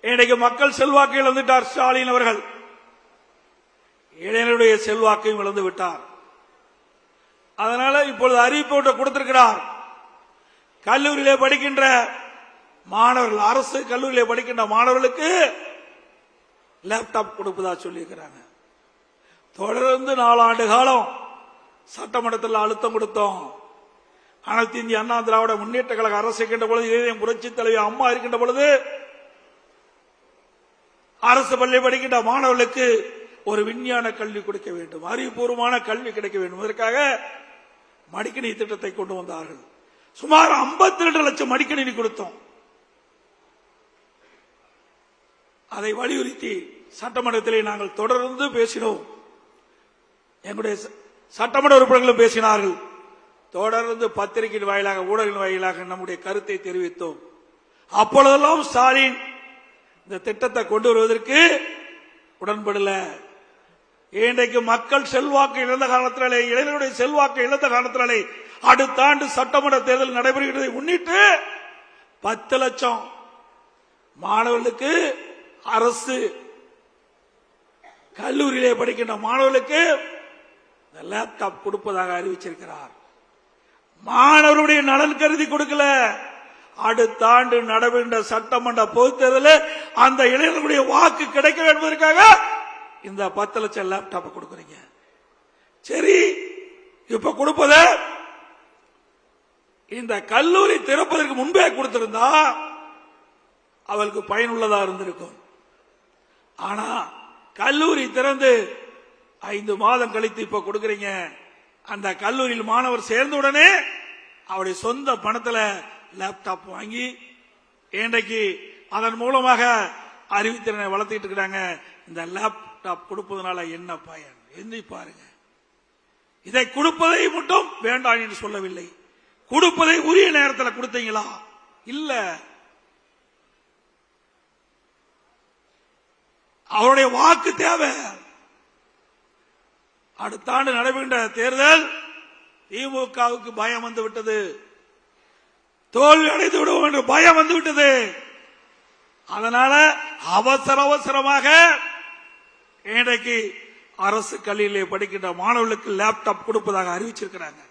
இன்றைக்கு மக்கள் செல்வாக்கு இழந்துட்டார் ஸ்டாலின் அவர்கள். இளைஞருடைய செல்வாக்கையும் இழந்து விட்டார். அதனால இப்பொழுது அறிவிப்பு கொடுத்திருக்கிறார். கல்லூரியிலே படிக்கின்ற மாணவர்கள், அரசு கல்லூரியிலே படிக்கின்ற மாணவர்களுக்கு லேப்டாப் கொடுப்பதா சொல்லியிருக்கிறாங்க. தொடர்ந்து 4 ஆண்டு காலம் சட்டமன்றத்தில் அழுத்தம் கொடுத்தோம். அனைத்து இந்திய அண்ணா திராவிட முன்னேற்ற கழக அரசு இருக்கின்ற பொழுது, இதயம் புரட்சி தலைவி அம்மா இருக்கின்ற பொழுது, அரசு பள்ளி படிக்கின்ற மாணவர்களுக்கு ஒரு விஞ்ஞான கல்வி கொடுக்க வேண்டும், அறிவுபூர்வமான கல்வி கிடைக்க வேண்டும். இதற்காக மடிக்கணினி திட்டத்தை கொண்டு வந்தார்கள். சுமார் 52 லட்சம் மடிக்கணினி கொடுத்தோம். அதை வலியுறுத்தி சட்டமன்றத்திலே நாங்கள் தொடர்ந்து பேசினோம். எங்களுடைய சட்டமன்ற உறுப்பினர்களும் பேசினார்கள். தொடர்ந்து பத்திரிகையின் வாயிலாக, ஊடகங்களின் வாயிலாக நம்முடைய கருத்தை தெரிவித்தோம். அப்பொழுதெல்லாம் ஸ்டாலின் இந்த திட்டத்தை கொண்டு வருவதற்கு உடன்படல. இன்றைக்கு மக்கள் செல்வாக்கு இழந்த காரணத்தினாலே, இளைஞருடைய செல்வாக்கு இழந்த காரணத்தினாலே அடுத்த ஆண்டு சட்டமன்ற தேர்தல் நடைபெறுகிறதை முன்னிட்டு 10 லட்சம் மாணவர்களுக்கு, அரசு கல்லூரியிலே படிக்கின்ற மாணவர்களுக்கு லேப்டாப் கொடுப்பதாக அறிவிச்சிருக்கிறார். மாணவருடைய நலன் கருதி கொடுக்கல. அடுத்த ஆண்டு நடைபெறுகின்ற சட்டமன்ற பொதுத் தேர்தலில் அந்த இளைஞர்களுடைய வாக்கு கிடைக்க என்பதற்காக இந்த 10 லட்சம் லேப்டாப் கொடுக்குறீங்க. சரி, இப்ப கொடுப்பத இந்த கல்லூரி திறப்பதற்கு முன்பே கொடுத்திருந்தா அவளுக்கு பயனுள்ளதா இருந்திருக்கும். ஆனா கல்லூரி திறந்து 5 மாதம் கழித்து இப்ப கொடுக்கறீங்க. அந்த கல்லூரியில் மாணவர் சேர்ந்தவுடனே அவருடைய சொந்த பணத்தில் லேப்டாப் வாங்கி இன்றைக்கு அதன் மூலமாக அறிவுத்திறனை வளர்த்துட்டு இருக்கிறாங்க. இந்த லேப்டாப் கொடுப்பதனால என்ன பயன் எண்ணி பாருங்க. இதை கொடுப்பதை மட்டும் வேண்டாம் என்று சொல்லவில்லை. கொடுப்பதை உரிய நேரத்தில் கொடுத்தீங்களா? இல்ல. அவருடைய வாக்கு தேவை. அடுத்த ஆண்டு நடைபெறுகின்ற தேர்தல் திமுகவுக்கு பயம் வந்து விட்டது, தோல்வி அடைந்து விடுவோம் என்று பயம் வந்து விட்டது. அதனால அவசரமாக இன்றைக்கு அரசு கல்லூரியிலே படிக்கின்ற மாணவர்களுக்கு லேப்டாப் கொடுப்பதாக அறிவிச்சிருக்கிறாங்க.